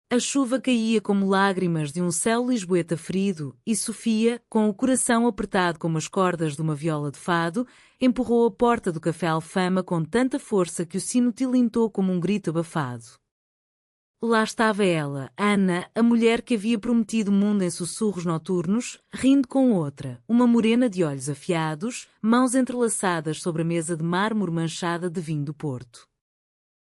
A chuva caía como lágrimas de um céu lisboeta ferido, e Sofia, com o coração apertado como as cordas de uma viola de fado, empurrou a porta do café Alfama com tanta força que o sino tilintou como um grito abafado. Lá estava ela, Ana, a mulher que havia prometido o mundo em sussurros noturnos, rindo com outra, uma morena de olhos afiados, mãos entrelaçadas sobre a mesa de mármore manchada de vinho do Porto.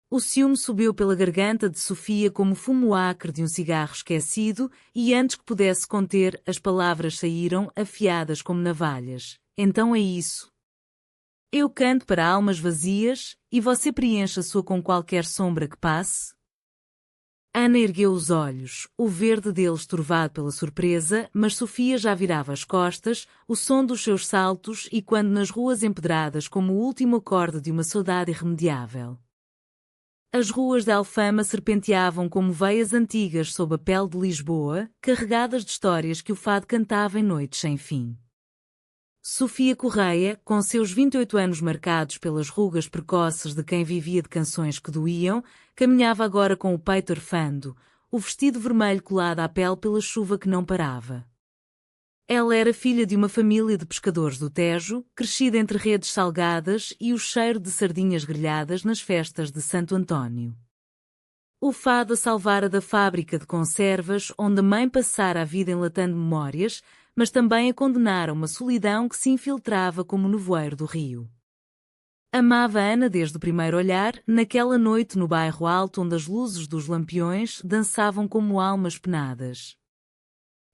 O ciúme subiu pela garganta de Sofia como o fumo acre de um cigarro esquecido, e antes que pudesse conter, as palavras saíram, afiadas como navalhas. Então é isso. Eu canto para almas vazias, e você preencha-a com qualquer sombra que passe? Ana ergueu os olhos, o verde deles turvado pela surpresa, mas Sofia já virava as costas, o som dos seus saltos e quando nas ruas empedradas como o último acorde de uma saudade irremediável. As ruas de Alfama serpenteavam como veias antigas sob a pele de Lisboa, carregadas de histórias que o fado cantava em noites sem fim. Sofia Correia, com seus 28 anos marcados pelas rugas precoces de quem vivia de canções que doíam, caminhava agora com o peito arfando, o vestido vermelho colado à pele pela chuva que não parava. Ela era filha de uma família de pescadores do Tejo, crescida entre redes salgadas e o cheiro de sardinhas grelhadas nas festas de Santo António. O fado a salvara da fábrica de conservas onde a mãe passara a vida enlatando memórias, mas também a condenara a uma solidão que se infiltrava como o nevoeiro do rio. Amava Ana desde o primeiro olhar, naquela noite no bairro alto onde as luzes dos lampiões dançavam como almas penadas.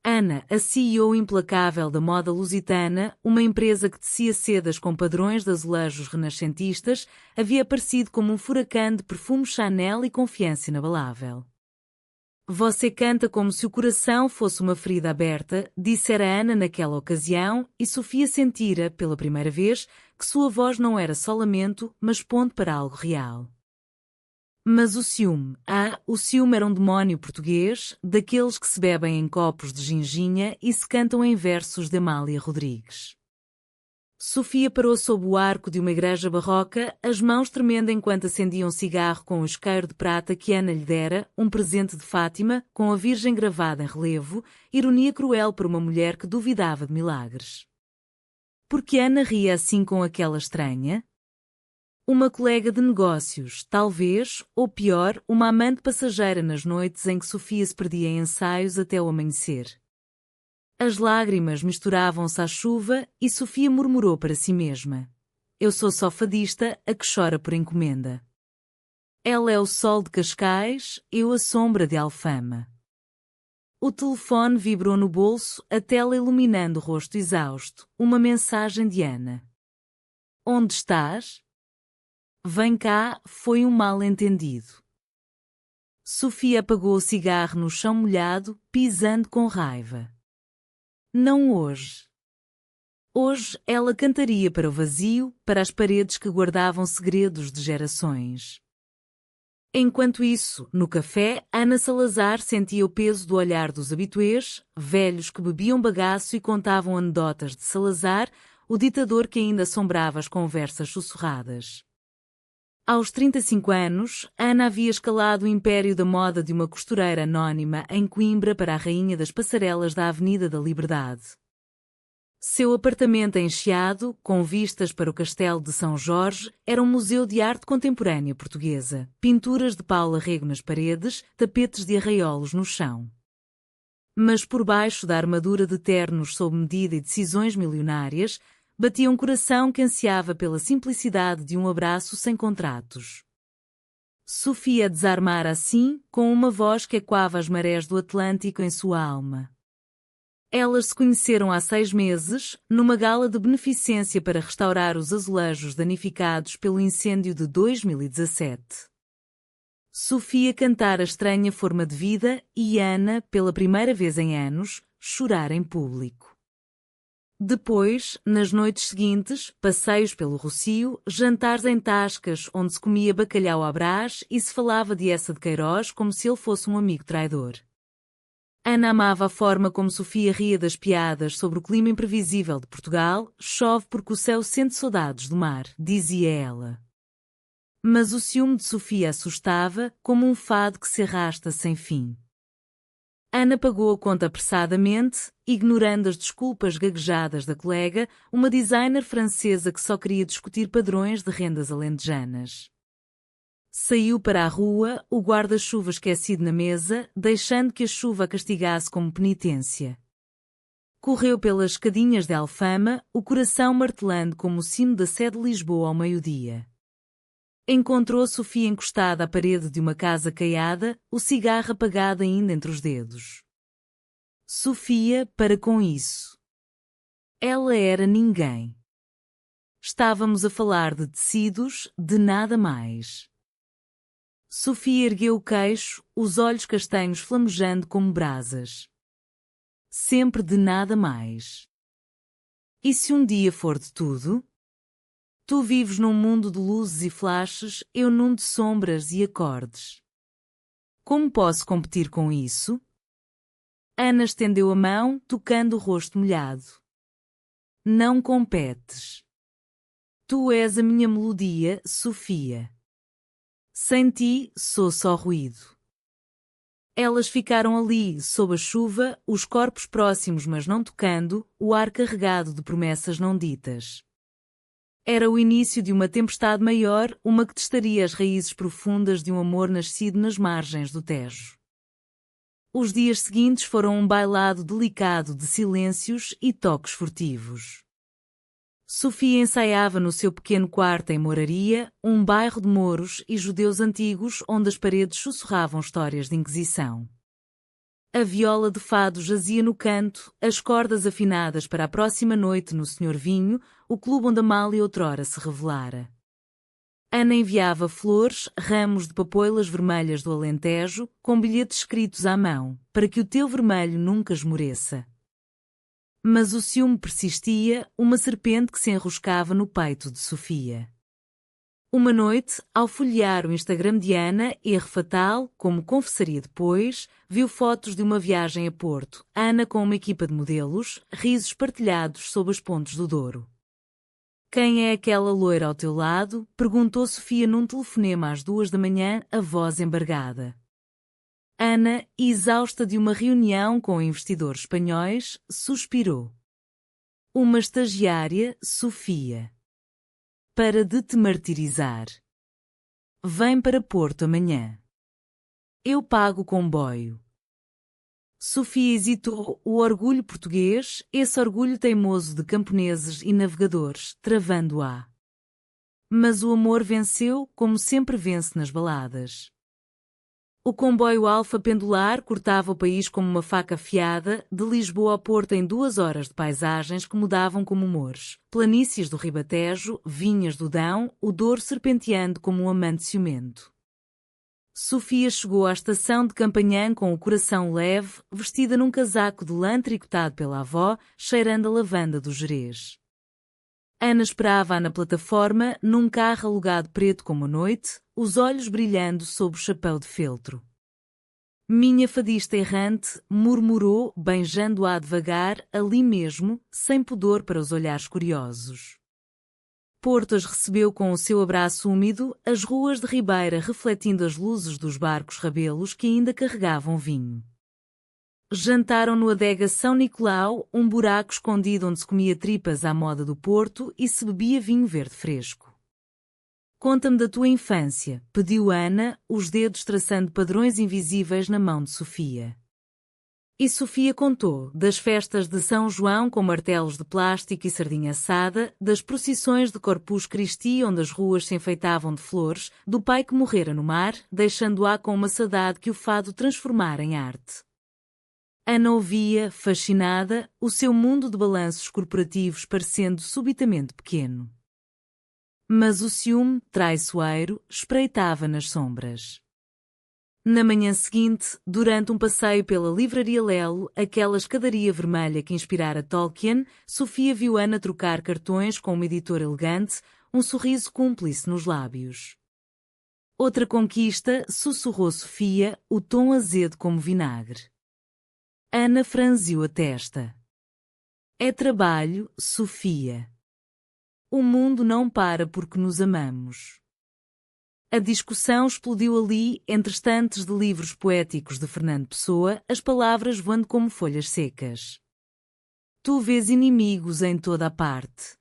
Ana, a CEO implacável da moda lusitana, uma empresa que tecia sedas com padrões de azulejos renascentistas, havia aparecido como um furacão de perfume Chanel e confiança inabalável. Você canta como se o coração fosse uma ferida aberta, dissera Ana naquela ocasião, e Sofia sentira, pela primeira vez, que sua voz não era só lamento, mas ponto para algo real. Mas o ciúme era um demónio português, daqueles que se bebem em copos de ginginha e se cantam em versos de Amália Rodrigues. Sofia parou sob o arco de uma igreja barroca, as mãos tremendo enquanto acendia um cigarro com o isqueiro de prata que Ana lhe dera, um presente de Fátima, com a Virgem gravada em relevo, ironia cruel para uma mulher que duvidava de milagres. Porque Ana ria assim com aquela estranha? Uma colega de negócios, talvez, ou pior, uma amante passageira nas noites em que Sofia se perdia em ensaios até o amanhecer. As lágrimas misturavam-se à chuva e Sofia murmurou para si mesma: eu sou só fadista, a que chora por encomenda. Ela é o sol de Cascais, eu a sombra de Alfama. O telefone vibrou no bolso, a tela iluminando o rosto exausto, uma mensagem de Ana. Onde estás? Vem cá, foi um mal-entendido. Sofia apagou o cigarro no chão molhado, pisando com raiva. Não hoje. Hoje ela cantaria para o vazio, para as paredes que guardavam segredos de gerações. Enquanto isso, no café, Ana Salazar sentia o peso do olhar dos habituês, velhos que bebiam bagaço e contavam anedotas de Salazar, o ditador que ainda assombrava as conversas sussurradas. Aos 35 anos, Ana havia escalado o império da moda de uma costureira anónima em Coimbra para a rainha das passarelas da Avenida da Liberdade. Seu apartamento encheado, com vistas para o Castelo de São Jorge, era um museu de arte contemporânea portuguesa, pinturas de Paula Rego nas paredes, tapetes de arraiolos no chão. Mas por baixo da armadura de ternos sob medida e decisões milionárias, batia um coração que ansiava pela simplicidade de um abraço sem contratos. Sofia desarmara assim, com uma voz que ecoava as marés do Atlântico em sua alma. Elas se conheceram há 6 meses, numa gala de beneficência para restaurar os azulejos danificados pelo incêndio de 2017. Sofia cantara a estranha forma de vida e Ana, pela primeira vez em anos, chorara em público. Depois, nas noites seguintes, passeios pelo Rocio, jantares em tascas onde se comia bacalhau à brás e se falava de Eça de Queiroz como se ele fosse um amigo traidor. Ana amava a forma como Sofia ria das piadas sobre o clima imprevisível de Portugal. Chove porque o céu sente saudades do mar, dizia ela. Mas o ciúme de Sofia assustava, como um fado que se arrasta sem fim. Ana pagou a conta apressadamente, ignorando as desculpas gaguejadas da colega, uma designer francesa que só queria discutir padrões de rendas alentejanas. Saiu para a rua, o guarda-chuva esquecido na mesa, deixando que a chuva a castigasse como penitência. Correu pelas escadinhas de Alfama, o coração martelando como o sino da Sé de Lisboa ao meio-dia. Encontrou Sofia encostada à parede de uma casa caiada, o cigarro apagado ainda entre os dedos. Sofia, para com isso. Ela era ninguém. Estávamos a falar de tecidos, de nada mais. Sofia ergueu o queixo, os olhos castanhos flamejando como brasas. Sempre de nada mais. E se um dia for de tudo? Tu vives num mundo de luzes e flashes, eu num de sombras e acordes. Como posso competir com isso? Ana estendeu a mão, tocando o rosto molhado. Não competes. Tu és a minha melodia, Sofia. Sem ti, sou só ruído. Elas ficaram ali, sob a chuva, os corpos próximos mas não tocando, o ar carregado de promessas não ditas. Era o início de uma tempestade maior, uma que testaria as raízes profundas de um amor nascido nas margens do Tejo. Os dias seguintes foram um bailado delicado de silêncios e toques furtivos. Sofia ensaiava no seu pequeno quarto em Moraria, um bairro de mouros e judeus antigos onde as paredes sussurravam histórias de Inquisição. A viola de fado jazia no canto, as cordas afinadas para a próxima noite no Senhor Vinho, o clube onde Amália outrora se revelara. Ana enviava flores, ramos de papoilas vermelhas do Alentejo, com bilhetes escritos à mão, para que o teu vermelho nunca esmoreça. Mas o ciúme persistia, uma serpente que se enroscava no peito de Sofia. Uma noite, ao folhear o Instagram de Ana, erro fatal, como confessaria depois, viu fotos de uma viagem a Porto, Ana com uma equipa de modelos, risos partilhados sob as pontes do Douro. Quem é aquela loira ao teu lado? Perguntou Sofia num telefonema às 2 da manhã, a voz embargada. Ana, exausta de uma reunião com investidores espanhóis, suspirou. Uma estagiária, Sofia. Para de te martirizar. Vem para Porto amanhã. Eu pago o comboio. Sofia hesitou, o orgulho português, esse orgulho teimoso de camponeses e navegadores, travando-a. Mas o amor venceu, como sempre vence nas baladas. O comboio Alfa pendular cortava o país como uma faca afiada, de Lisboa a Porto em 2 horas de paisagens que mudavam como humores, planícies do Ribatejo, vinhas do Dão, o Douro serpenteando como um amante ciumento. Sofia chegou à estação de Campanhã com o coração leve, vestida num casaco de lã tricotado pela avó, cheirando a lavanda do Gerês. Ana esperava-a na plataforma, num carro alugado preto como a noite, os olhos brilhando sob o chapéu de feltro. Minha fadista errante, murmurou, beijando-a devagar, ali mesmo, sem pudor para os olhares curiosos. Porto as recebeu com o seu abraço úmido, as ruas de Ribeira refletindo as luzes dos barcos rabelos que ainda carregavam vinho. Jantaram no Adega São Nicolau, um buraco escondido onde se comia tripas à moda do Porto e se bebia vinho verde fresco. Conta-me da tua infância, pediu Ana, os dedos traçando padrões invisíveis na mão de Sofia. E Sofia contou, das festas de São João com martelos de plástico e sardinha assada, das procissões de Corpus Christi onde as ruas se enfeitavam de flores, do pai que morrera no mar, deixando-a com uma saudade que o fado transformara em arte. Ana ouvia, fascinada, o seu mundo de balanços corporativos parecendo subitamente pequeno. Mas o ciúme, traiçoeiro, espreitava nas sombras. Na manhã seguinte, durante um passeio pela livraria Lelo, aquela escadaria vermelha que inspirara Tolkien, Sofia viu Ana trocar cartões com uma editora elegante, um sorriso cúmplice nos lábios. Outra conquista, sussurrou Sofia, o tom azedo como vinagre. Ana franziu a testa. É trabalho, Sofia. O mundo não para porque nos amamos. A discussão explodiu ali, entre estantes de livros poéticos de Fernando Pessoa, as palavras voando como folhas secas. Tu vês inimigos em toda a parte.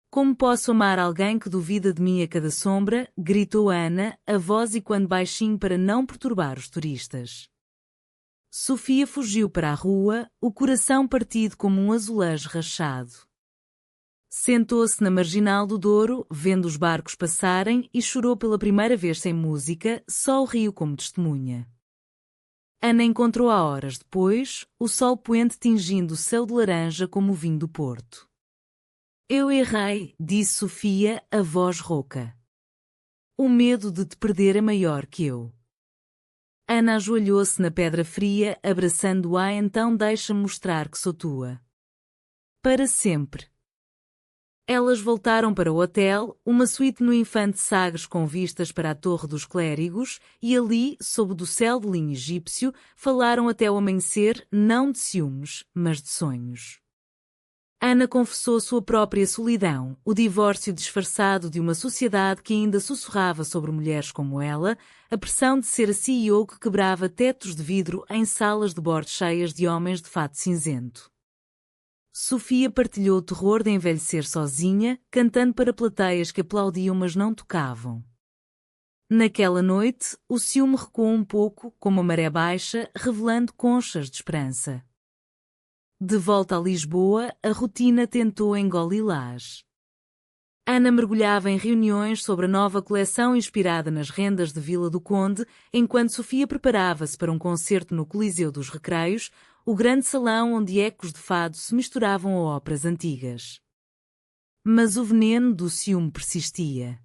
Como posso amar alguém que duvida de mim a cada sombra? Gritou Ana, a voz e quando baixinho para não perturbar os turistas. Sofia fugiu para a rua, o coração partido como um azulejo rachado. Sentou-se na marginal do Douro, vendo os barcos passarem, e chorou pela primeira vez sem música, só o rio como testemunha. Ana encontrou-a horas depois, o sol poente tingindo o céu de laranja como o vinho do Porto. Eu errei, disse Sofia, a voz rouca. O medo de te perder é maior que eu. Ana ajoelhou-se na pedra fria, abraçando-a. Então deixa-me mostrar que sou tua. Para sempre. Elas voltaram para o hotel, uma suíte no Infante Sagres com vistas para a Torre dos Clérigos, e ali, sob o dossel de linho egípcio, falaram até o amanhecer, não de ciúmes, mas de sonhos. Ana confessou sua própria solidão, o divórcio disfarçado de uma sociedade que ainda sussurrava sobre mulheres como ela, a pressão de ser a CEO que quebrava tetos de vidro em salas de bordo cheias de homens de fato cinzento. Sofia partilhou o terror de envelhecer sozinha, cantando para plateias que aplaudiam mas não tocavam. Naquela noite, o ciúme recuou um pouco, como a maré baixa, revelando conchas de esperança. De volta a Lisboa, a rotina tentou engoli-las. Ana mergulhava em reuniões sobre a nova coleção inspirada nas rendas de Vila do Conde, enquanto Sofia preparava-se para um concerto no Coliseu dos Recreios, o grande salão onde ecos de fado se misturavam a óperas antigas. Mas o veneno do ciúme persistia.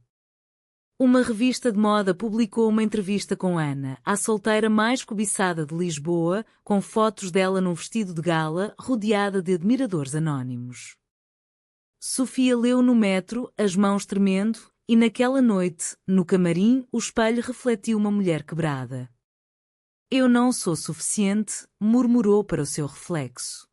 Uma revista de moda publicou uma entrevista com Ana, a solteira mais cobiçada de Lisboa, com fotos dela num vestido de gala, rodeada de admiradores anónimos. Sofia leu no metro, as mãos tremendo, e naquela noite, no camarim, o espelho refletiu uma mulher quebrada. Eu não sou suficiente, murmurou para o seu reflexo.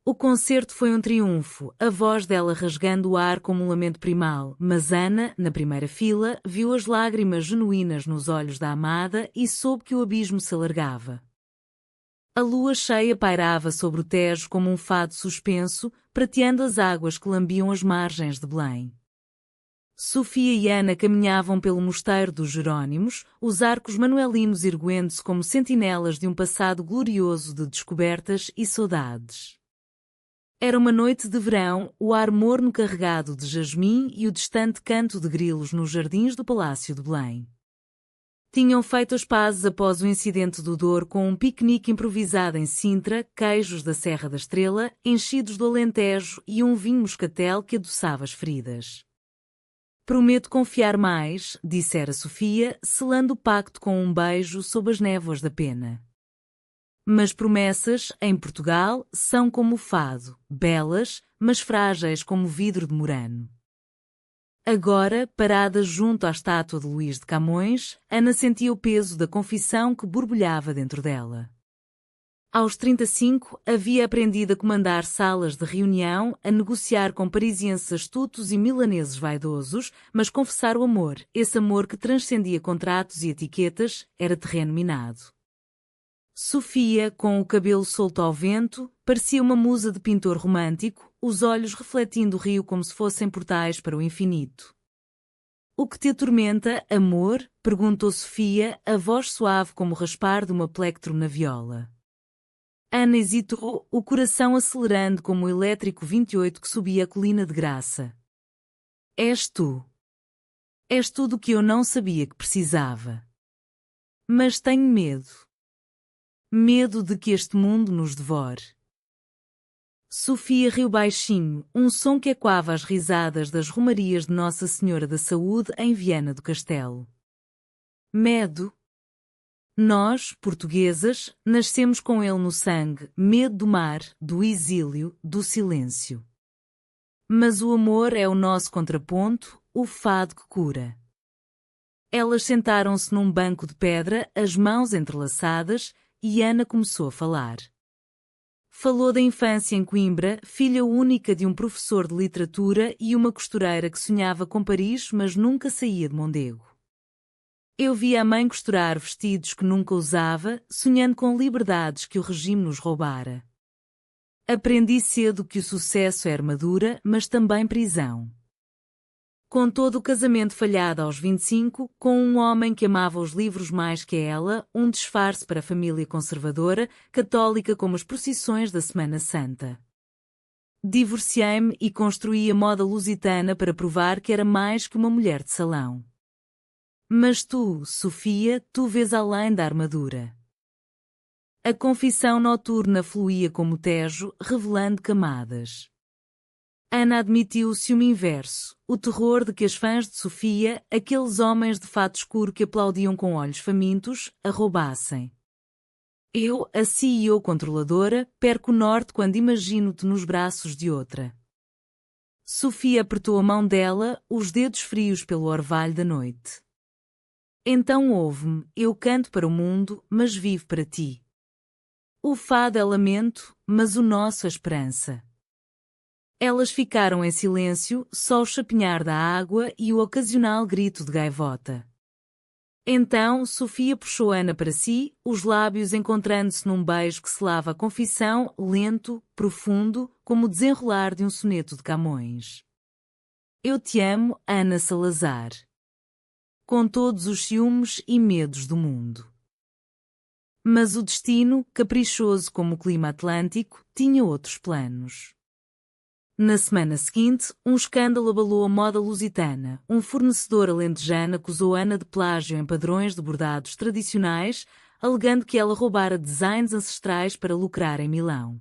O concerto foi um triunfo, a voz dela rasgando o ar como um lamento primal, mas Ana, na primeira fila, viu as lágrimas genuínas nos olhos da amada e soube que o abismo se alargava. A lua cheia pairava sobre o Tejo como um fado suspenso, prateando as águas que lambiam as margens de Belém. Sofia e Ana caminhavam pelo mosteiro dos Jerónimos, os arcos manuelinos erguendo-se como sentinelas de um passado glorioso de descobertas e saudades. Era uma noite de verão, o ar morno carregado de jasmim e o distante canto de grilos nos jardins do Palácio de Belém. Tinham feito as pazes após o incidente do Douro com um piquenique improvisado em Sintra, queijos da Serra da Estrela, enchidos do Alentejo e um vinho moscatel que adoçava as feridas. Prometo confiar mais, dissera Sofia, selando o pacto com um beijo sob as névoas da pena. Mas promessas, em Portugal, são como o fado, belas, mas frágeis como o vidro de Murano. Agora, parada junto à estátua de Luís de Camões, Ana sentia o peso da confissão que borbulhava dentro dela. Aos 35, havia aprendido a comandar salas de reunião, a negociar com parisienses astutos e milaneses vaidosos, mas confessar o amor, esse amor que transcendia contratos e etiquetas, era terreno minado. Sofia, com o cabelo solto ao vento, parecia uma musa de pintor romântico, os olhos refletindo o rio como se fossem portais para o infinito. O que te atormenta, amor? Perguntou Sofia, a voz suave como o raspar de uma plectrum na viola. Ana hesitou, o coração acelerando como o elétrico 28 que subia a colina de Graça. És tu. És tudo o que eu não sabia que precisava. Mas tenho medo. Medo de que este mundo nos devore. Sofia riu baixinho, um som que ecoava as risadas das romarias de Nossa Senhora da Saúde em Viana do Castelo. Medo? Nós, portuguesas, nascemos com ele no sangue, medo do mar, do exílio, do silêncio. Mas o amor é o nosso contraponto, o fado que cura. Elas sentaram-se num banco de pedra, as mãos entrelaçadas, e Ana começou a falar. Falou da infância em Coimbra, filha única de um professor de literatura e uma costureira que sonhava com Paris, mas nunca saía de Mondego. Eu vi a mãe costurar vestidos que nunca usava, sonhando com liberdades que o regime nos roubara. Aprendi cedo que o sucesso é armadura, mas também prisão. Com todo o casamento falhado aos 25, com um homem que amava os livros mais que ela, um disfarce para a família conservadora, católica como as procissões da Semana Santa. Divorciei-me e construí a moda lusitana para provar que era mais que uma mulher de salão. Mas tu, Sofia, tu vês além da armadura. A confissão noturna fluía como o Tejo, revelando camadas. Ana admitiu o ciúme inverso, o terror de que as fãs de Sofia, aqueles homens de fato escuro que aplaudiam com olhos famintos, a roubassem. Eu, a CEO controladora, perco o norte quando imagino-te nos braços de outra. Sofia apertou a mão dela, os dedos frios pelo orvalho da noite. Então ouve-me, eu canto para o mundo, mas vivo para ti. O fado é lamento, mas o nosso é esperança. Elas ficaram em silêncio, só o chapinhar da água e o ocasional grito de gaivota. Então, Sofia puxou Ana para si, os lábios encontrando-se num beijo que selava a confissão, lento, profundo, como o desenrolar de um soneto de Camões. Eu te amo, Ana Salazar. Com todos os ciúmes e medos do mundo. Mas o destino, caprichoso como o clima atlântico, tinha outros planos. Na semana seguinte, um escândalo abalou a moda lusitana. Um fornecedor alentejano acusou Ana de plágio em padrões de bordados tradicionais, alegando que ela roubara designs ancestrais para lucrar em Milão.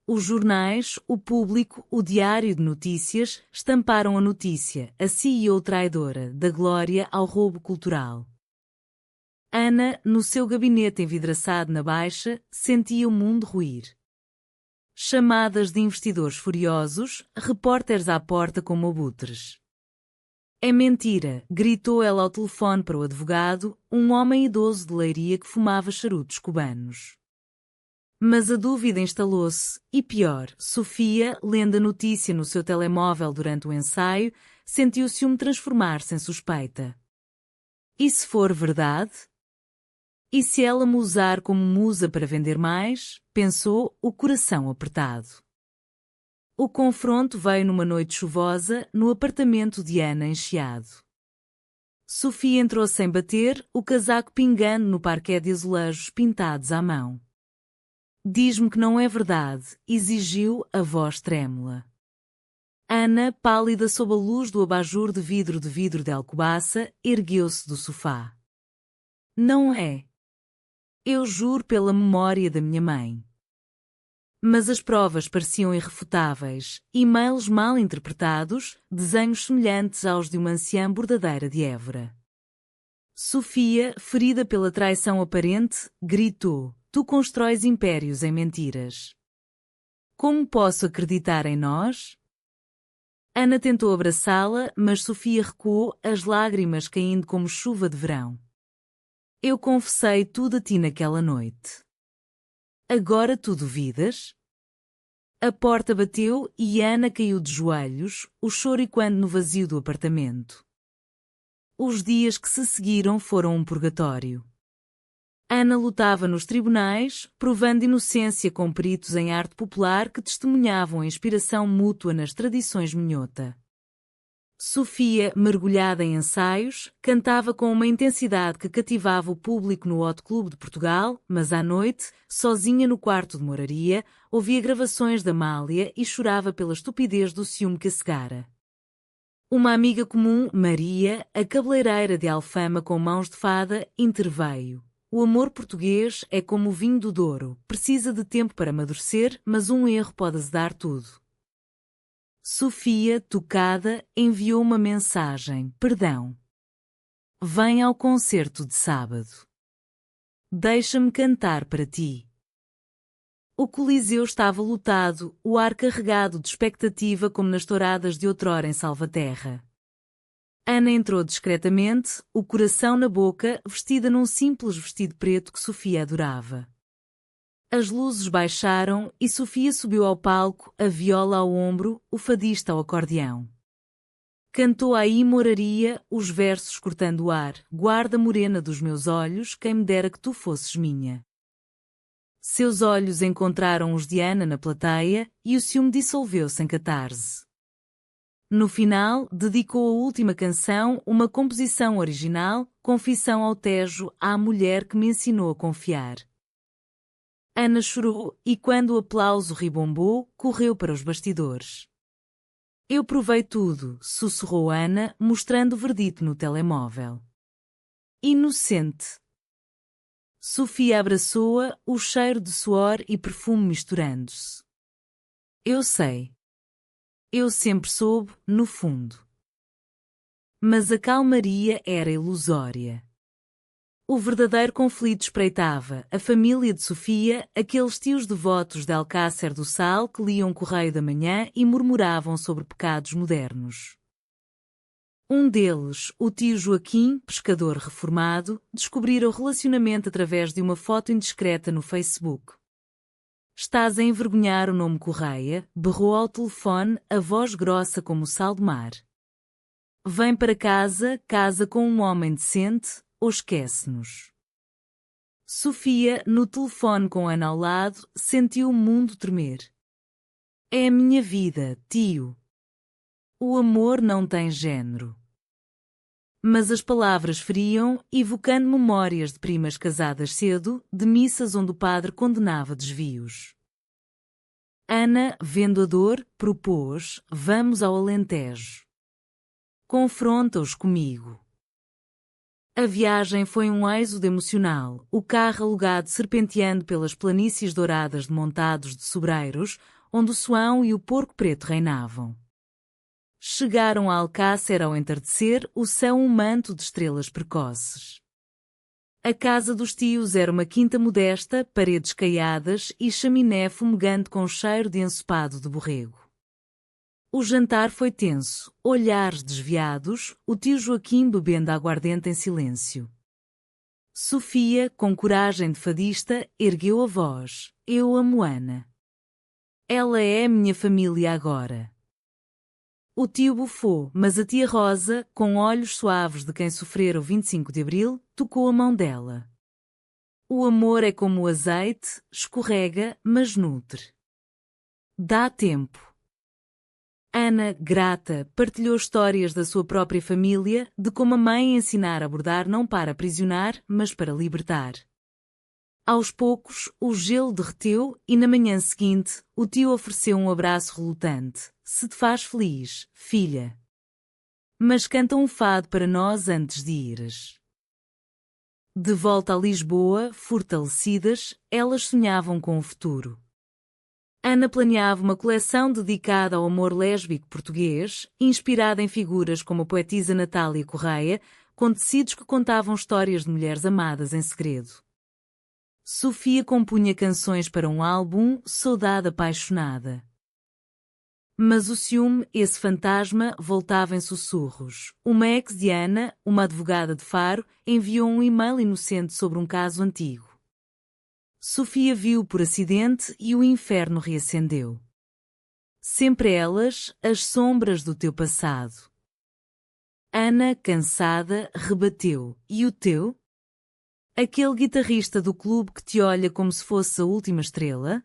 Os jornais, o Público, o Diário de Notícias estamparam a notícia, a CEO traidora, da glória ao roubo cultural. Ana, no seu gabinete envidraçado na Baixa, sentia o mundo ruir. Chamadas de investidores furiosos, repórteres à porta como abutres. É mentira, gritou ela ao telefone para o advogado, um homem idoso de Leiria que fumava charutos cubanos. Mas a dúvida instalou-se, e pior, Sofia, lendo a notícia no seu telemóvel durante o ensaio, sentiu o ciúme transformar-se em suspeita. E se for verdade? E se ela me usar como musa para vender mais? Pensou, o coração apertado. O confronto veio numa noite chuvosa, no apartamento de Ana encheado. Sofia entrou sem bater, o casaco pingando no parquet de azulejos pintados à mão. Diz-me que não é verdade, exigiu, a voz trêmula. Ana, pálida sob a luz do abajur de vidro de alcobaça, ergueu-se do sofá. Não é. Eu juro pela memória da minha mãe. Mas as provas pareciam irrefutáveis, e-mails mal interpretados, desenhos semelhantes aos de uma anciã bordadeira de Évora. Sofia, ferida pela traição aparente, gritou, tu constróis impérios em mentiras. Como posso acreditar em nós? Ana tentou abraçá-la, mas Sofia recuou, as lágrimas caindo como chuva de verão. Eu confessei tudo a ti naquela noite. Agora tu duvidas? A porta bateu e Ana caiu de joelhos, o choro ecoando no vazio do apartamento. Os dias que se seguiram foram um purgatório. Ana lutava nos tribunais, provando inocência com peritos em arte popular que testemunhavam a inspiração mútua nas tradições minhota. Sofia, mergulhada em ensaios, cantava com uma intensidade que cativava o público no Hot Club de Portugal, mas à noite, sozinha no quarto de moraria, ouvia gravações da Amália e chorava pela estupidez do ciúme que a cegara. Uma amiga comum, Maria, a cabeleireira de Alfama com mãos de fada, interveio. O amor português é como o vinho do Douro, precisa de tempo para amadurecer, mas um erro pode azedar tudo. Sofia, tocada, enviou uma mensagem, perdão. Vem ao concerto de sábado. Deixa-me cantar para ti. O Coliseu estava lotado, o ar carregado de expectativa como nas touradas de outrora em Salvaterra. Ana entrou discretamente, o coração na boca, vestida num simples vestido preto que Sofia adorava. As luzes baixaram e Sofia subiu ao palco, a viola ao ombro, o fadista ao acordeão. Cantou aí moraria, os versos cortando o ar, guarda morena dos meus olhos, quem me dera que tu fosses minha. Seus olhos encontraram os de Ana na plateia, e o ciúme dissolveu-se em catarse. No final, dedicou a última canção, uma composição original, Confissão ao Tejo, à mulher que me ensinou a confiar. Ana chorou, e quando o aplauso ribombou, correu para os bastidores. Eu provei tudo, sussurrou Ana, mostrando o verdito no telemóvel. Inocente. Sofia abraçou-a, o cheiro de suor e perfume misturando-se. Eu sei. Eu sempre soube, no fundo. Mas a calmaria era ilusória. O verdadeiro conflito espreitava, a família de Sofia, aqueles tios devotos de Alcácer do Sal que liam Correio da Manhã e murmuravam sobre pecados modernos. Um deles, o tio Joaquim, pescador reformado, descobrira o relacionamento através de uma foto indiscreta no Facebook. Estás a envergonhar o nome Correia, berrou ao telefone, a voz grossa como o sal de mar. Vem para casa, casa com um homem decente, ou esquece-nos. Sofia, no telefone com Ana ao lado, sentiu o mundo tremer. É a minha vida, tio. O amor não tem género. Mas as palavras feriam, evocando memórias de primas casadas cedo, de missas onde o padre condenava desvios. Ana, vendo a dor, propôs, vamos ao Alentejo. Confronta-os comigo. A viagem foi um êxodo emocional, o carro alugado serpenteando pelas planícies douradas de montados de sobreiros, onde o suão e o porco preto reinavam. Chegaram a Alcácer ao entardecer, o céu um manto de estrelas precoces. A casa dos tios era uma quinta modesta, paredes caiadas e chaminé fumegante com cheiro de ensopado de borrego. O jantar foi tenso, olhares desviados, o tio Joaquim bebendo aguardente em silêncio. Sofia, com coragem de fadista, ergueu a voz. Eu amo Ana. Ela é a minha família agora. O tio bufou, mas a tia Rosa, com olhos suaves de quem sofrera o 25 de Abril, tocou a mão dela. O amor é como o azeite, escorrega, mas nutre. Dá tempo. Ana, grata, partilhou histórias da sua própria família, de como a mãe ensinara a bordar não para aprisionar, mas para libertar. Aos poucos, o gelo derreteu e na manhã seguinte, o tio ofereceu um abraço relutante. Se te faz feliz, filha. Mas canta um fado para nós antes de ires. De volta a Lisboa, fortalecidas, elas sonhavam com o futuro. Ana planeava uma coleção dedicada ao amor lésbico português, inspirada em figuras como a poetisa Natália Correia, com tecidos que contavam histórias de mulheres amadas em segredo. Sofia compunha canções para um álbum, Saudade Apaixonada. Mas o ciúme, esse fantasma, voltava em sussurros. Uma ex de Ana, uma advogada de Faro, enviou um e-mail inocente sobre um caso antigo. Sofia viu por acidente e o inferno reacendeu. Sempre elas, as sombras do teu passado. Ana, cansada, rebateu. E o teu? Aquele guitarrista do clube que te olha como se fosse a última estrela?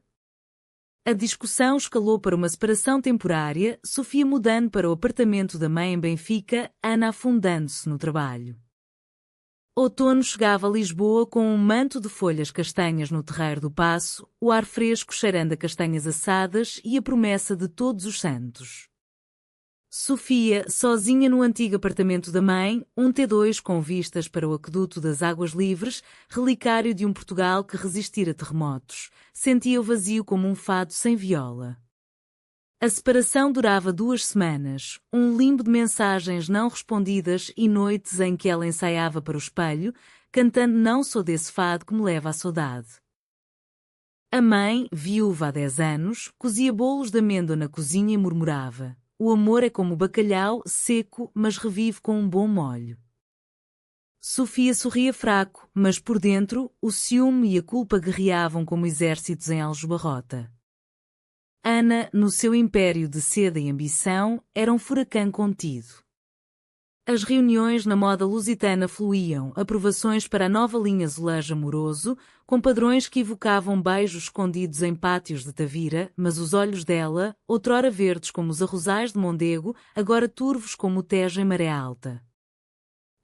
A discussão escalou para uma separação temporária, Sofia mudando para o apartamento da mãe em Benfica, Ana afundando-se no trabalho. Outono chegava a Lisboa com um manto de folhas castanhas no terreiro do Paço, o ar fresco cheirando a castanhas assadas e a promessa de todos os santos. Sofia, sozinha no antigo apartamento da mãe, um T2 com vistas para o aqueduto das Águas Livres, relicário de um Portugal que resistira terremotos, sentia o vazio como um fado sem viola. A separação durava 2 semanas, um limbo de mensagens não respondidas e noites em que ela ensaiava para o espelho, cantando Não sou desse fado que me leva à saudade. A mãe, viúva há 10 anos, cozia bolos de amêndoa na cozinha e murmurava: o amor é como o bacalhau, seco, mas revive com um bom molho. Sofia sorria fraco, mas por dentro, o ciúme e a culpa guerreavam como exércitos em Aljubarrota. Ana, no seu império de seda e ambição, era um furacão contido. As reuniões na moda lusitana fluíam, aprovações para a nova linha azulejo amoroso, com padrões que evocavam beijos escondidos em pátios de Tavira, mas os olhos dela, outrora verdes como os arrozais de Mondego, agora turvos como o Tejo em maré alta.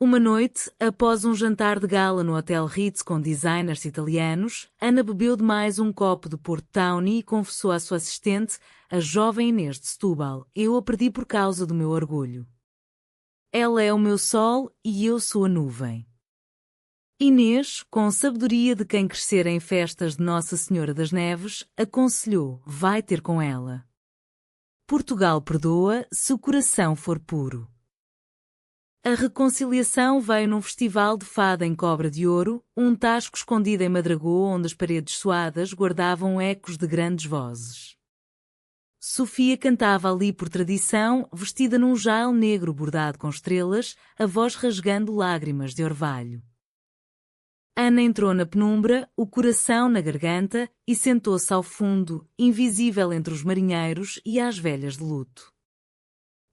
Uma noite, após um jantar de gala no Hotel Ritz com designers italianos, Ana bebeu demais um copo de Porto Tawny e confessou à sua assistente, a jovem Inês de Setúbal: "Eu a perdi por causa do meu orgulho. Ela é o meu sol e eu sou a nuvem." Inês, com sabedoria de quem crescera em festas de Nossa Senhora das Neves, aconselhou: "Vai ter com ela. Portugal perdoa se o coração for puro." A reconciliação veio num festival de fado em Cobra de Ouro, um tasco escondido em Madragoa onde as paredes suadas guardavam ecos de grandes vozes. Sofia cantava ali por tradição, vestida num jael negro bordado com estrelas, a voz rasgando lágrimas de orvalho. Ana entrou na penumbra, o coração na garganta, e sentou-se ao fundo, invisível entre os marinheiros e as velhas de luto.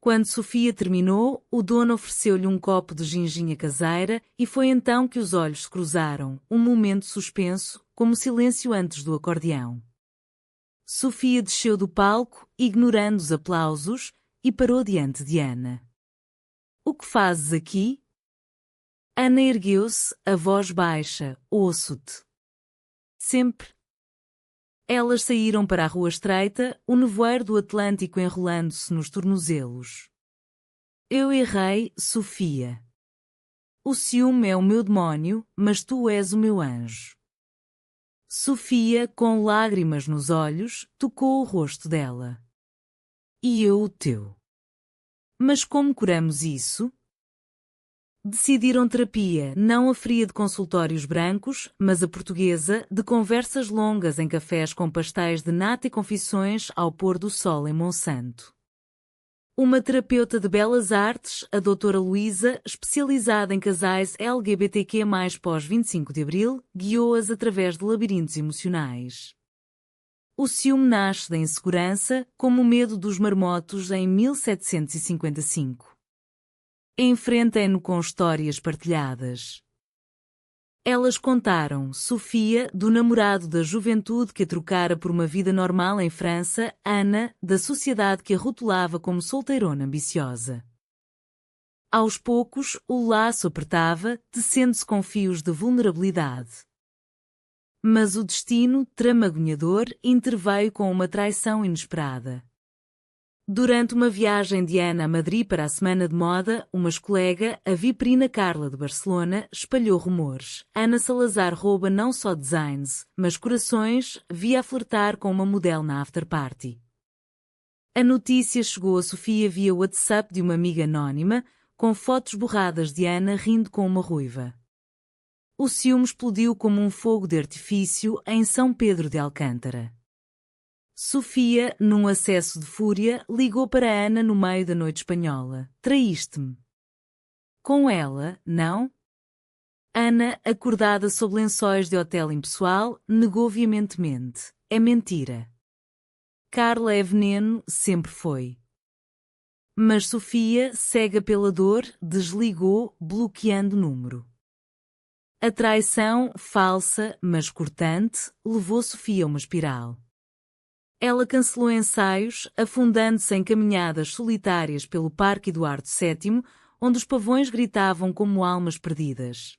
Quando Sofia terminou, o dono ofereceu-lhe um copo de ginginha caseira e foi então que os olhos se cruzaram, um momento suspenso, como silêncio antes do acordeão. Sofia desceu do palco, ignorando os aplausos, e parou diante de Ana. "O que fazes aqui?" Ana ergueu-se, a voz baixa: "Ouço-te." "Sempre." Elas saíram para a rua estreita, o nevoeiro do Atlântico enrolando-se nos tornozelos. "Eu errei, Sofia. O ciúme é o meu demónio, mas tu és o meu anjo." Sofia, com lágrimas nos olhos, tocou o rosto dela. "E eu o teu." "Mas como curamos isso?" Decidiram terapia, não a fria de consultórios brancos, mas a portuguesa, de conversas longas em cafés com pastéis de nata e confissões ao pôr do sol em Monsanto. Uma terapeuta de belas artes, a doutora Luísa, especializada em casais LGBTQ+, pós 25 de Abril, guiou-as através de labirintos emocionais. O ciúme nasce da insegurança, como o medo dos marmotos em 1755. Enfrentem-no com histórias partilhadas. Elas contaram, Sofia, do namorado da juventude que a trocara por uma vida normal em França, Ana, da sociedade que a rotulava como solteirona ambiciosa. Aos poucos, o laço apertava, tecendo-se com fios de vulnerabilidade. Mas o destino, tramagonhador, interveio com uma traição inesperada. Durante uma viagem de Ana a Madrid para a Semana de Moda, uma ex-colega, a Viperina Carla de Barcelona, espalhou rumores. Ana Salazar rouba não só designs, mas corações, via a flertar com uma modelo na afterparty. A notícia chegou a Sofia via WhatsApp de uma amiga anónima, com fotos borradas de Ana rindo com uma ruiva. O ciúme explodiu como um fogo de artifício em São Pedro de Alcântara. Sofia, num acesso de fúria, ligou para Ana no meio da noite espanhola. "Traíste-me." "Com ela, não?" Ana, acordada sob lençóis de hotel impessoal, negou veementemente. "É mentira. Carla é veneno, sempre foi." Mas Sofia, cega pela dor, desligou, bloqueando o número. A traição, falsa, mas cortante, levou Sofia a uma espiral. Ela cancelou ensaios, afundando-se em caminhadas solitárias pelo Parque Eduardo VII, onde os pavões gritavam como almas perdidas.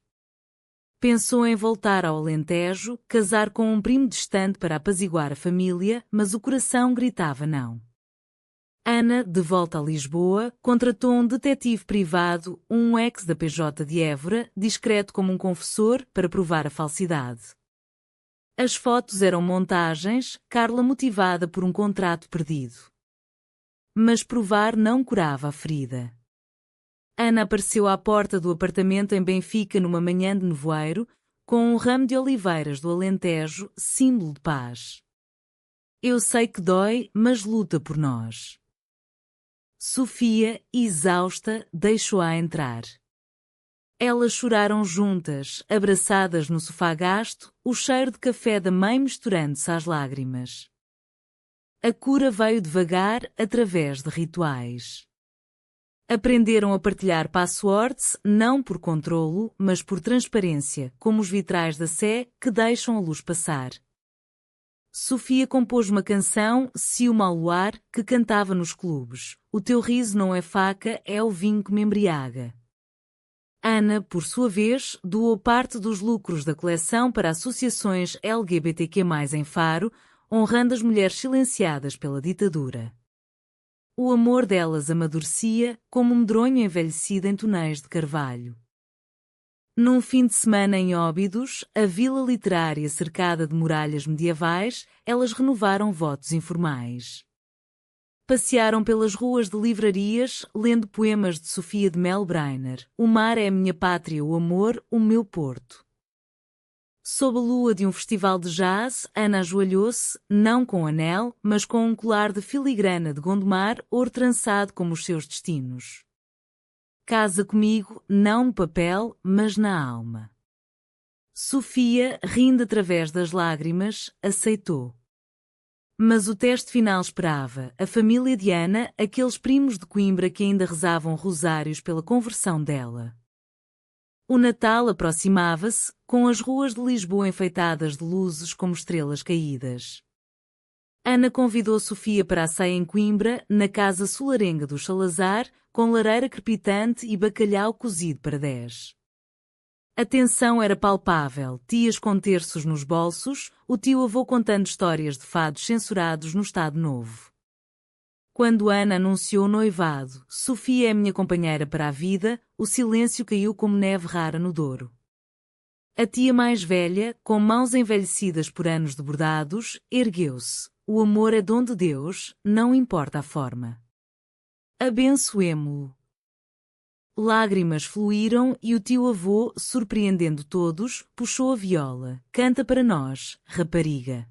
Pensou em voltar ao Alentejo, casar com um primo distante para apaziguar a família, mas o coração gritava não. Ana, de volta a Lisboa, contratou um detetive privado, um ex da PJ de Évora, discreto como um confessor, para provar a falsidade. As fotos eram montagens, Carla motivada por um contrato perdido. Mas provar não curava a ferida. Ana apareceu à porta do apartamento em Benfica numa manhã de nevoeiro, com um ramo de oliveiras do Alentejo, símbolo de paz. "Eu sei que dói, mas luta por nós." Sofia, exausta, deixou-a entrar. Elas choraram juntas, abraçadas no sofá gasto, o cheiro de café da mãe misturando-se às lágrimas. A cura veio devagar, através de rituais. Aprenderam a partilhar passwords não por controlo, mas por transparência, como os vitrais da Sé que deixam a luz passar. Sofia compôs uma canção, Ciúme ao Luar, que cantava nos clubes. O teu riso não é faca, é o vinho que me embriaga. Ana, por sua vez, doou parte dos lucros da coleção para associações LGBTQ+, em Faro, honrando as mulheres silenciadas pela ditadura. O amor delas amadurecia como um medronho envelhecido em tonéis de carvalho. Num fim de semana em Óbidos, a vila literária cercada de muralhas medievais, elas renovaram votos informais. Passearam pelas ruas de livrarias, lendo poemas de Sofia de Melbreiner. O mar é a minha pátria, o amor, o meu porto. Sob a lua de um festival de jazz, Ana ajoelhou-se, não com anel, mas com um colar de filigrana de Gondomar, ouro trançado como os seus destinos. Casa comigo, não no papel, mas na alma. Sofia, rindo através das lágrimas, aceitou. Mas o teste final esperava, a família de Ana, aqueles primos de Coimbra que ainda rezavam rosários pela conversão dela. O Natal aproximava-se, com as ruas de Lisboa enfeitadas de luzes como estrelas caídas. Ana convidou Sofia para a ceia em Coimbra, na casa solarenga do Salazar, com lareira crepitante e bacalhau cozido para 10. A tensão era palpável, tias com terços nos bolsos, o tio-avô contando histórias de fados censurados no Estado Novo. Quando Ana anunciou o noivado, Sofia é minha companheira para a vida, o silêncio caiu como neve rara no Douro. A tia mais velha, com mãos envelhecidas por anos de bordados, ergueu-se. O amor é dom de Deus, não importa a forma. Abençoemo-lo. Lágrimas fluíram e o tio-avô, surpreendendo todos, puxou a viola. Canta para nós, rapariga.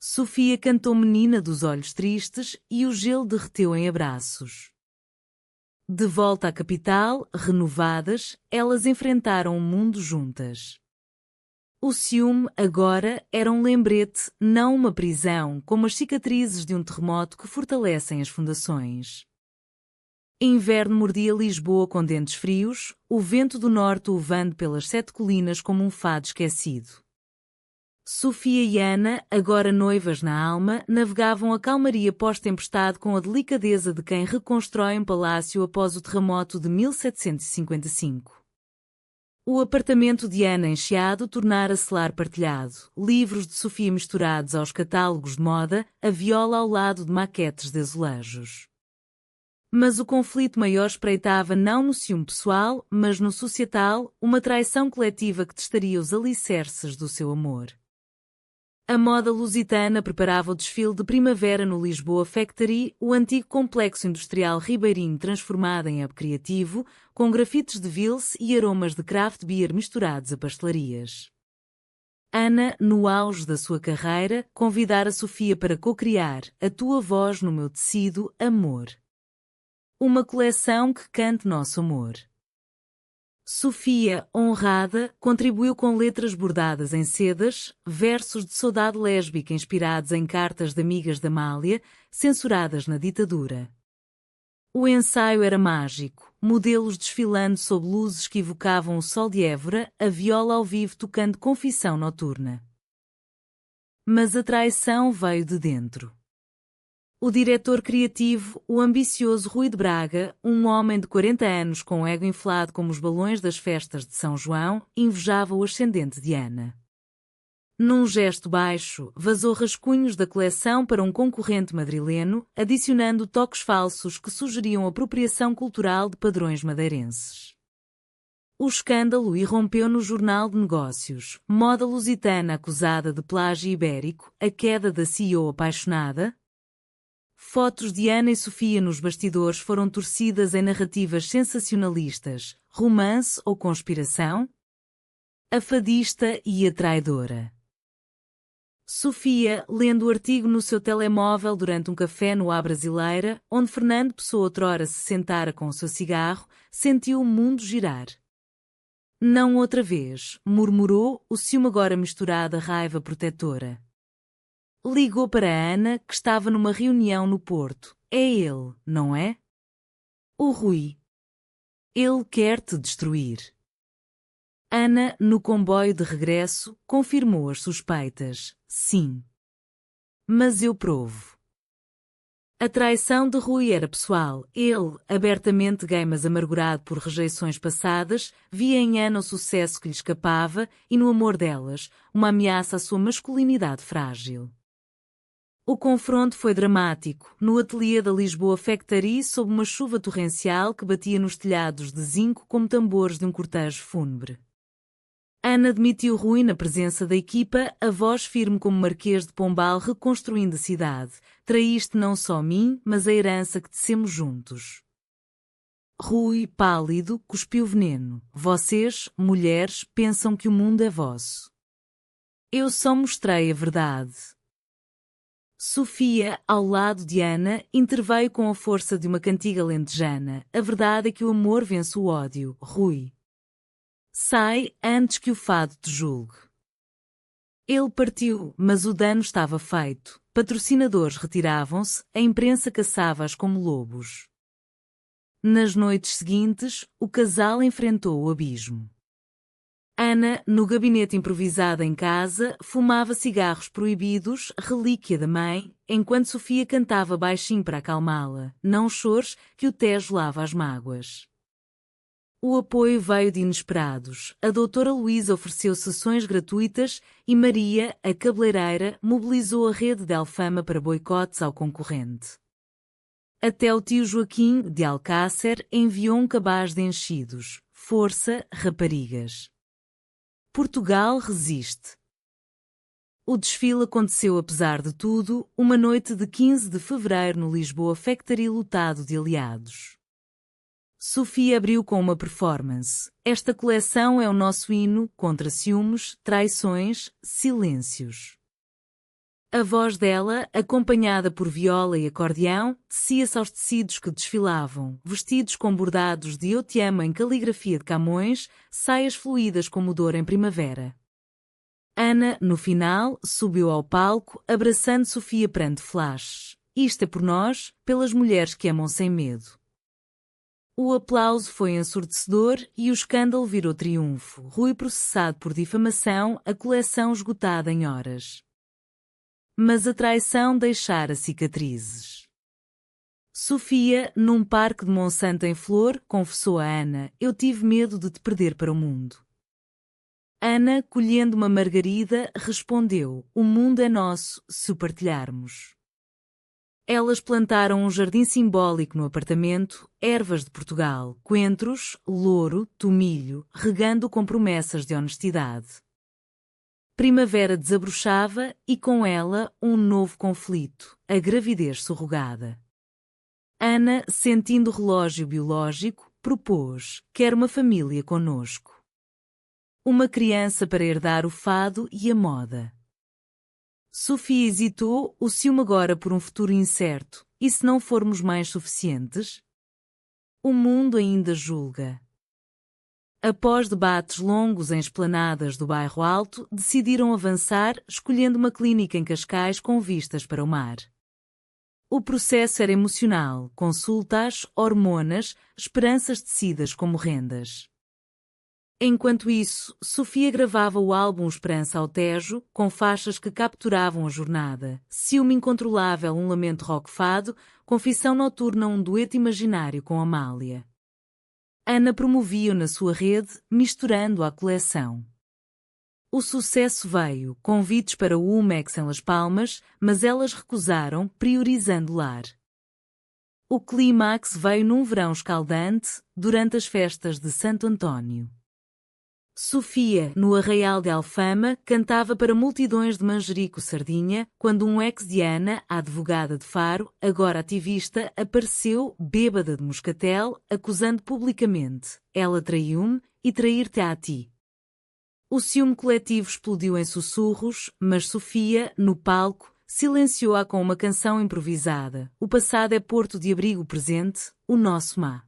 Sofia cantou menina dos olhos tristes e o gelo derreteu em abraços. De volta à capital, renovadas, elas enfrentaram o mundo juntas. O ciúme, agora, era um lembrete, não uma prisão, como as cicatrizes de um terremoto que fortalecem as fundações. Inverno mordia Lisboa com dentes frios, o vento do norte uvando pelas 7 colinas como um fado esquecido. Sofia e Ana, agora noivas na alma, navegavam a calmaria pós-tempestade com a delicadeza de quem reconstrói um palácio após o terremoto de 1755. O apartamento de Ana encheado tornara-se lar partilhado, livros de Sofia misturados aos catálogos de moda, a viola ao lado de maquetes de azulejos. Mas o conflito maior espreitava não no ciúme pessoal, mas no societal, uma traição coletiva que testaria os alicerces do seu amor. A moda lusitana preparava o desfile de primavera no Lisboa Factory, o antigo complexo industrial ribeirinho transformado em hub criativo, com grafites de Vils e aromas de craft beer misturados a pastelarias. Ana, no auge da sua carreira, convidara Sofia para co-criar A Tua Voz no Meu Tecido, Amor. Uma coleção que cante nosso amor. Sofia, honrada, contribuiu com letras bordadas em sedas, versos de saudade lésbica inspirados em cartas de amigas da Amália, censuradas na ditadura. O ensaio era mágico, modelos desfilando sob luzes que evocavam o sol de Évora, a viola ao vivo tocando Confissão Noturna. Mas a traição veio de dentro. O diretor criativo, o ambicioso Rui de Braga, um homem de 40 anos com o ego inflado como os balões das festas de São João, invejava o ascendente de Ana. Num gesto baixo, vazou rascunhos da coleção para um concorrente madrileno, adicionando toques falsos que sugeriam apropriação cultural de padrões madeirenses. O escândalo irrompeu no Jornal de Negócios, moda lusitana acusada de plágio ibérico, a queda da CEO apaixonada. Fotos de Ana e Sofia nos bastidores foram torcidas em narrativas sensacionalistas, romance ou conspiração? A fadista e a traidora. Sofia, lendo o artigo no seu telemóvel durante um café no A Brasileira, onde Fernando Pessoa outrora se sentara com o seu cigarro, sentiu o mundo girar. Não outra vez, murmurou, o ciúme agora misturado à raiva protetora. Ligou para Ana, que estava numa reunião no Porto. É ele, não é? O Rui. Ele quer te destruir. Ana, no comboio de regresso, confirmou as suspeitas. Sim. Mas eu provo. A traição de Rui era pessoal. Ele, abertamente gay mas amargurado por rejeições passadas, via em Ana o sucesso que lhe escapava e no amor delas, uma ameaça à sua masculinidade frágil. O confronto foi dramático, no ateliê da Lisboa Factory sob uma chuva torrencial que batia nos telhados de zinco como tambores de um cortejo fúnebre. Ana admitiu Rui na presença da equipa, a voz firme como Marquês de Pombal reconstruindo a cidade. Traíste não só mim, mas a herança que tecemos juntos. Rui, pálido, cuspiu veneno. Vocês, mulheres, pensam que o mundo é vosso. Eu só mostrei a verdade. Sofia, ao lado de Ana, interveio com a força de uma cantiga lentejana. A verdade é que o amor vence o ódio, Rui. Sai antes que o fado te julgue. Ele partiu, mas o dano estava feito. Patrocinadores retiravam-se, a imprensa caçava-as como lobos. Nas noites seguintes, o casal enfrentou o abismo. Ana, no gabinete improvisado em casa, fumava cigarros proibidos, relíquia da mãe, enquanto Sofia cantava baixinho para acalmá-la. Não chores, que o Tejo lava as mágoas. O apoio veio de inesperados. A doutora Luísa ofereceu sessões gratuitas e Maria, a cabeleireira, mobilizou a rede de Alfama para boicotes ao concorrente. Até o tio Joaquim, de Alcácer, enviou um cabaz de enchidos. Força, raparigas. Portugal resiste. O desfile aconteceu apesar de tudo, uma noite de 15 de fevereiro no Lisboa Factory lotado de aliados. Sofia abriu com uma performance. Esta coleção é o nosso hino contra ciúmes, traições, silêncios. A voz dela, acompanhada por viola e acordeão, tecia-se aos tecidos que desfilavam, vestidos com bordados de Eu Te Amo em caligrafia de Camões, saias fluídas como dor em primavera. Ana, no final, subiu ao palco, abraçando Sofia perante flashes. Isto é por nós, pelas mulheres que amam sem medo. O aplauso foi ensurdecedor e o escândalo virou triunfo. Rui processado por difamação, a coleção esgotada em horas. Mas a traição deixara cicatrizes. Sofia, num parque de Monsanto em flor, confessou a Ana: eu tive medo de te perder para o mundo. Ana, colhendo uma margarida, respondeu: o mundo é nosso, se o partilharmos. Elas plantaram um jardim simbólico no apartamento, ervas de Portugal, coentros, louro, tomilho, regando com promessas de honestidade. Primavera desabrochava e com ela um novo conflito, a gravidez surrogada. Ana, sentindo o relógio biológico, propôs: quero uma família conosco. Uma criança para herdar o fado e a moda. Sofia hesitou, o ciúme agora por um futuro incerto, e se não formos mães suficientes? O mundo ainda julga. Após debates longos em esplanadas do Bairro Alto, decidiram avançar, escolhendo uma clínica em Cascais com vistas para o mar. O processo era emocional, consultas, hormonas, esperanças tecidas como rendas. Enquanto isso, Sofia gravava o álbum Esperança ao Tejo, com faixas que capturavam a jornada. Ciúme incontrolável, um lamento rock fado, confissão noturna, um dueto imaginário com Amália. Ana promovia-o na sua rede, misturando à coleção. O sucesso veio, convites para o Umex em Las Palmas, mas elas recusaram, priorizando lar. O clímax veio num verão escaldante, durante as festas de Santo António. Sofia, no Arraial de Alfama, cantava para multidões de Manjerico-Sardinha, quando um ex de Ana, a advogada de Faro, agora ativista, apareceu, bêbada de moscatel, acusando publicamente: ela traiu-me e trair-te a ti. O ciúme coletivo explodiu em sussurros, mas Sofia, no palco, silenciou-a com uma canção improvisada. O passado é porto de abrigo presente, o nosso má.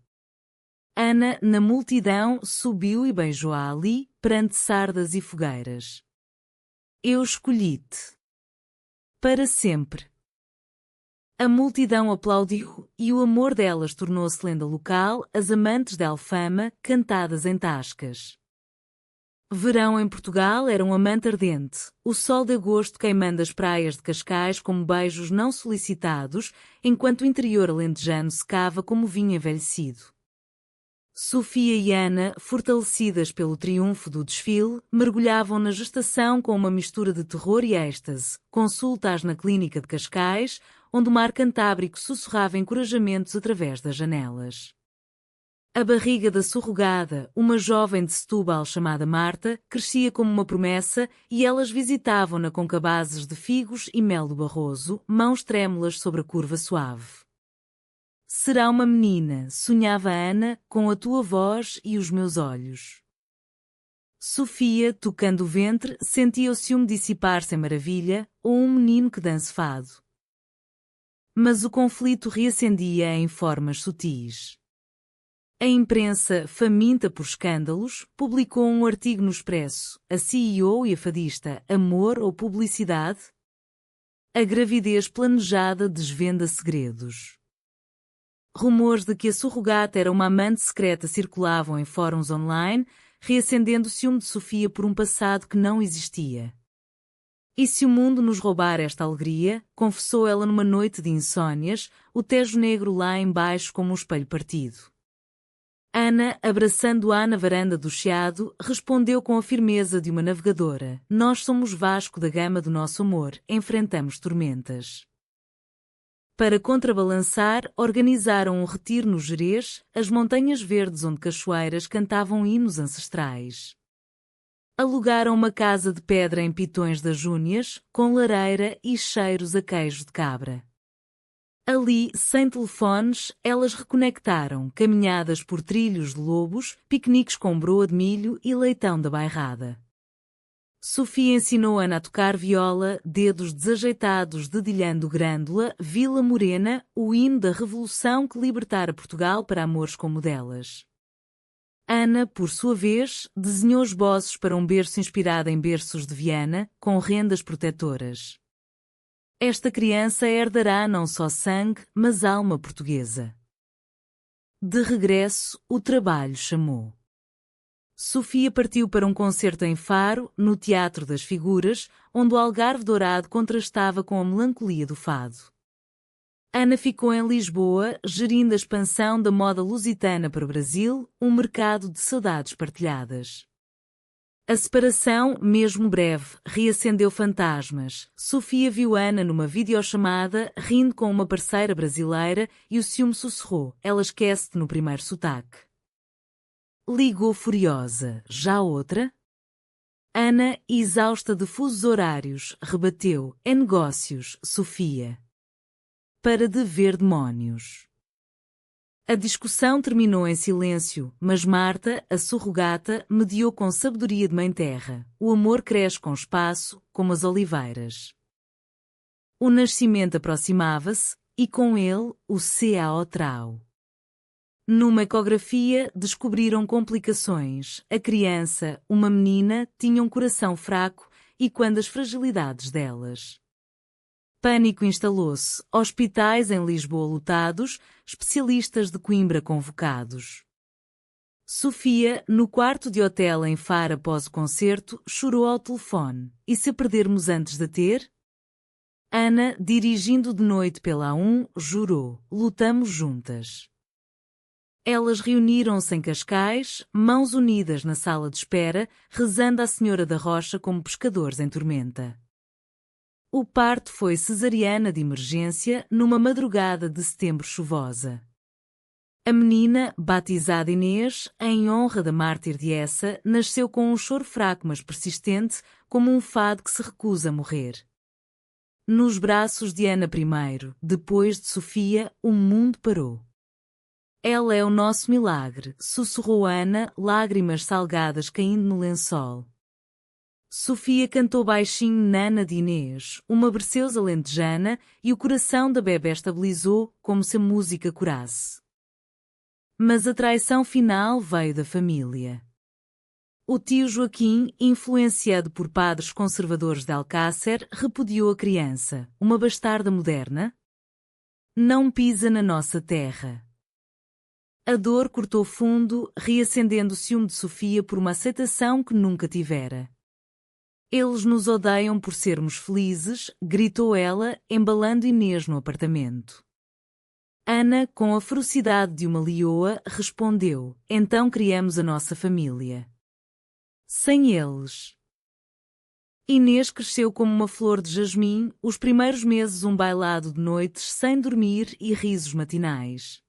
Ana, na multidão, subiu e beijou-a ali, perante sardas e fogueiras. Eu escolhi-te. Para sempre. A multidão aplaudiu e o amor delas tornou-se lenda local, as amantes de Alfama, cantadas em tascas. Verão em Portugal era um amante ardente, o sol de agosto queimando as praias de Cascais como beijos não solicitados, enquanto o interior alentejano secava como vinho envelhecido. Sofia e Ana, fortalecidas pelo triunfo do desfile, mergulhavam na gestação com uma mistura de terror e êxtase, consultas na clínica de Cascais, onde o mar Cantábrico sussurrava encorajamentos através das janelas. A barriga da surrogada, uma jovem de Setúbal chamada Marta, crescia como uma promessa e elas visitavam-na com cabazes de figos e mel do Barroso, mãos trêmulas sobre a curva suave. Será uma menina, sonhava Ana, com a tua voz e os meus olhos. Sofia, tocando o ventre, sentia o ciúme dissipar-se em maravilha, ou um menino que dança fado. Mas o conflito reacendia em formas sutis. A imprensa, faminta por escândalos, publicou um artigo no Expresso, a CEO e a fadista, amor ou publicidade? A gravidez planejada desvenda segredos. Rumores de que a surrogata era uma amante secreta circulavam em fóruns online, reacendendo o ciúme de Sofia por um passado que não existia. E se o mundo nos roubar esta alegria, confessou ela numa noite de insônias, o Tejo Negro lá embaixo como um espelho partido. Ana, abraçando-a na varanda do Chiado, respondeu com a firmeza de uma navegadora: nós somos Vasco da Gama do nosso amor, enfrentamos tormentas. Para contrabalançar, organizaram um retiro no Gerês, as montanhas verdes onde cachoeiras cantavam hinos ancestrais. Alugaram uma casa de pedra em Pitões das Júnias, com lareira e cheiros a queijo de cabra. Ali, sem telefones, elas reconectaram, caminhadas por trilhos de lobos, piqueniques com broa de milho e leitão da bairrada. Sofia ensinou Ana a tocar viola, dedos desajeitados dedilhando grândula, Vila Morena, o hino da revolução que libertara Portugal para amores como delas. Ana, por sua vez, desenhou esboços para um berço inspirado em berços de Viana, com rendas protetoras. Esta criança herdará não só sangue, mas alma portuguesa. De regresso, o trabalho chamou. Sofia partiu para um concerto em Faro, no Teatro das Figuras, onde o algarve dourado contrastava com a melancolia do fado. Ana ficou em Lisboa, gerindo a expansão da moda lusitana para o Brasil, um mercado de saudades partilhadas. A separação, mesmo breve, reacendeu fantasmas. Sofia viu Ana numa videochamada, rindo com uma parceira brasileira, e o ciúme sussurrou: ela esquece-te no primeiro sotaque. Ligou furiosa: já outra? Ana, exausta de fusos horários, rebateu: é negócios, Sofia. Para de ver demónios. A discussão terminou em silêncio, mas Marta, a surrogata, mediou com sabedoria de mãe terra: o amor cresce com espaço, como as oliveiras. O nascimento aproximava-se, e com ele, o CAO-trau. Numa ecografia, descobriram complicações. A criança, uma menina, tinha um coração fraco, e quando as fragilidades delas. Pânico instalou-se, hospitais em Lisboa lotados, especialistas de Coimbra convocados. Sofia, no quarto de hotel em Faro após o concerto, chorou ao telefone: e se perdermos antes de ter? Ana, dirigindo de noite pela A1, jurou: lutamos juntas. Elas reuniram-se em Cascais, mãos unidas na sala de espera, rezando à Senhora da Rocha como pescadores em tormenta. O parto foi cesariana de emergência numa madrugada de setembro chuvosa. A menina, batizada Inês, em honra da mártir de Essa, nasceu com um choro fraco mas persistente, como um fado que se recusa a morrer. Nos braços de Ana I, depois de Sofia, o mundo parou. Ela é o nosso milagre, sussurrou Ana, lágrimas salgadas caindo no lençol. Sofia cantou baixinho Nana de Inês, uma berceuse alentejana, e o coração da bebé estabilizou, como se a música curasse. Mas a traição final veio da família. O tio Joaquim, influenciado por padres conservadores de Alcácer, repudiou a criança, uma bastarda moderna. Não pisa na nossa terra. A dor cortou fundo, reacendendo o ciúme de Sofia por uma aceitação que nunca tivera. Eles nos odeiam por sermos felizes, gritou ela, embalando Inês no apartamento. Ana, com a ferocidade de uma leoa, respondeu: então criamos a nossa família. Sem eles. Inês cresceu como uma flor de jasmim, os primeiros meses um bailado de noites sem dormir e risos matinais.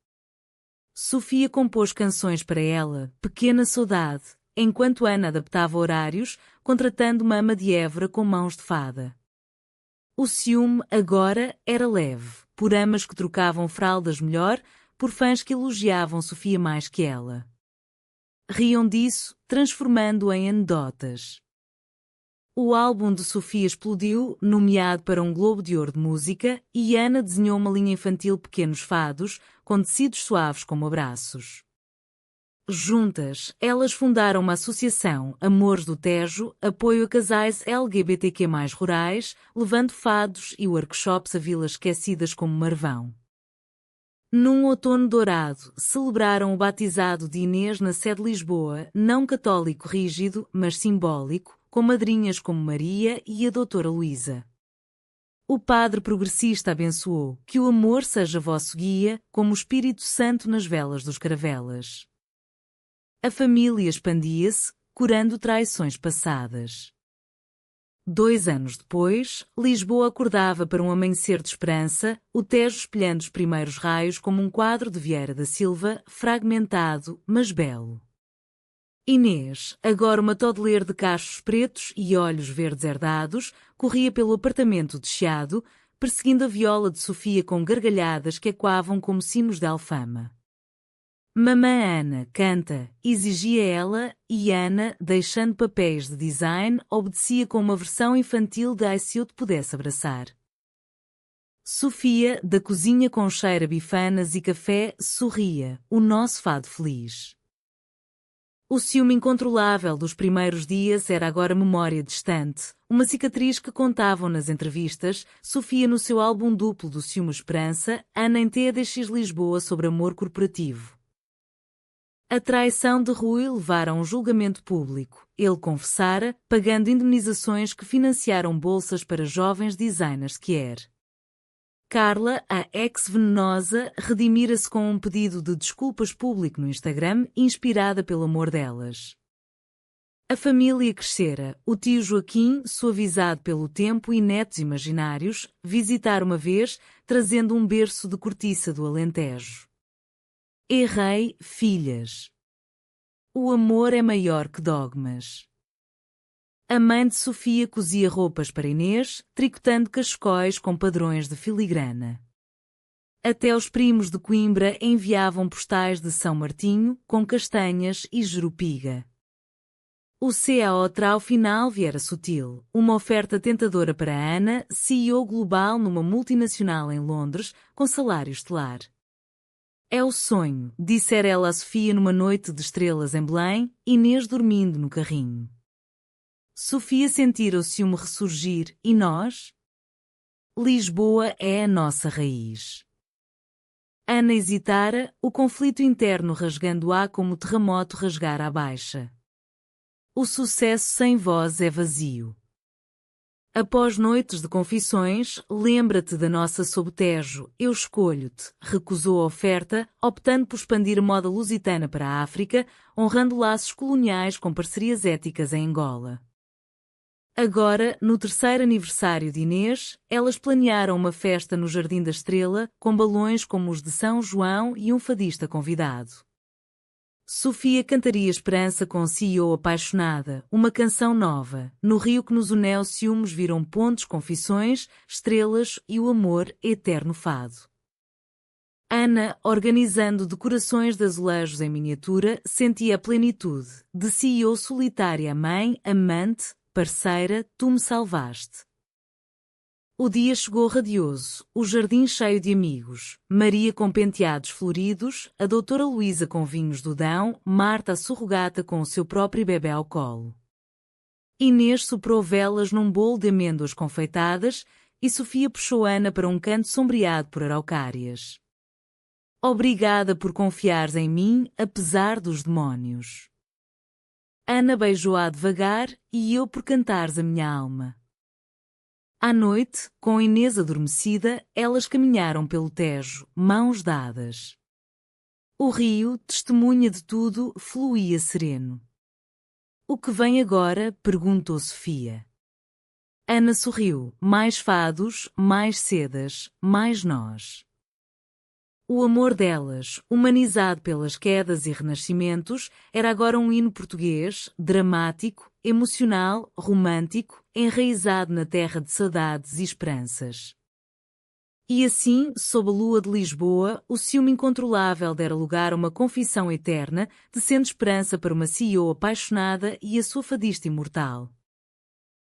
Sofia compôs canções para ela, Pequena Saudade, enquanto Ana adaptava horários, contratando uma ama de Évora com mãos de fada. O ciúme, agora, era leve, por amas que trocavam fraldas melhor, por fãs que elogiavam Sofia mais que ela. Riam disso, transformando-o em anedotas. O álbum de Sofia explodiu, nomeado para um Globo de Ouro de Música, e Ana desenhou uma linha infantil Pequenos Fados, com tecidos suaves como abraços. Juntas, elas fundaram uma associação, Amores do Tejo, apoio a casais LGBTQ+ rurais, levando fados e workshops a vilas esquecidas como Marvão. Num outono dourado, celebraram o batizado de Inês na sede de Lisboa, não católico rígido, mas simbólico, com madrinhas como Maria e a doutora Luísa. O padre progressista abençoou: que o amor seja vosso guia, como o Espírito Santo nas velas dos caravelas. A família expandia-se, curando traições passadas. 2 anos depois, Lisboa acordava para um amanhecer de esperança, o Tejo espelhando os primeiros raios como um quadro de Vieira da Silva, fragmentado, mas belo. Inês, agora uma todeleira de cachos pretos e olhos verdes herdados, corria pelo apartamento de Chiado, perseguindo a viola de Sofia com gargalhadas que ecoavam como sinos de Alfama. Mamã Ana, canta, exigia ela, e Ana, deixando papéis de design, obedecia com uma versão infantil de Ai se eu te pudesse abraçar. Sofia, da cozinha com cheiro a bifanas e café, sorria, o nosso fado feliz. O ciúme incontrolável dos primeiros dias era agora memória distante, uma cicatriz que contavam nas entrevistas, Sofia no seu álbum duplo do Ciúme Esperança, Ana em TEDx Lisboa sobre amor corporativo. A traição de Rui levara a um julgamento público. Ele confessara, pagando indemnizações que financiaram bolsas para jovens designers que era. Carla, a ex-venenosa, redimira-se com um pedido de desculpas público no Instagram, inspirada pelo amor delas. A família crescera, o tio Joaquim, suavizado pelo tempo e netos imaginários, visitar uma vez, trazendo um berço de cortiça do Alentejo. Errei, filhas. O amor é maior que dogmas. A mãe de Sofia cosia roupas para Inês, tricotando cascóis com padrões de filigrana. Até os primos de Coimbra enviavam postais de São Martinho, com castanhas e jerupiga. O CAO ao final viera sutil, uma oferta tentadora para Ana, CEO global numa multinacional em Londres, com salário estelar. É o sonho, dissera ela a Sofia numa noite de estrelas em Belém, Inês dormindo no carrinho. Sofia sentira o ciúme ressurgir, e nós? Lisboa é a nossa raiz. Ana hesitara, o conflito interno rasgando-a como o terremoto rasgar a baixa. O sucesso sem voz é vazio. Após noites de confissões, lembra-te da nossa sob Tejo, eu escolho-te, recusou a oferta, optando por expandir a moda lusitana para a África, honrando laços coloniais com parcerias éticas em Angola. Agora, no 3º aniversário de Inês, elas planearam uma festa no Jardim da Estrela, com balões como os de São João e um fadista convidado. Sofia cantaria Esperança com CEO apaixonada, uma canção nova, no rio que nos une os ciúmes viram pontos, confissões, estrelas e o amor, eterno fado. Ana, organizando decorações de azulejos em miniatura, sentia a plenitude, de CEO solitária a mãe, amante, parceira, tu me salvaste. O dia chegou radioso, o jardim cheio de amigos, Maria com penteados floridos, a doutora Luísa com vinhos do Dão, Marta a surrogata com o seu próprio bebê ao colo. Inês soprou velas num bolo de amêndoas confeitadas, e Sofia puxou Ana para um canto sombreado por araucárias. Obrigada por confiares em mim, apesar dos demónios. Ana beijou-a devagar e eu por cantares a minha alma. À noite, com Inês adormecida, elas caminharam pelo Tejo, mãos dadas. O rio, testemunha de tudo, fluía sereno. O que vem agora? Perguntou Sofia. Ana sorriu. Mais fados, mais sedas, mais nós. O amor delas, humanizado pelas quedas e renascimentos, era agora um hino português, dramático, emocional, romântico, enraizado na terra de saudades e esperanças. E assim, sob a lua de Lisboa, o ciúme incontrolável dera lugar a uma confissão eterna, tecendo esperança para uma CEO apaixonada e a sua fadista imortal.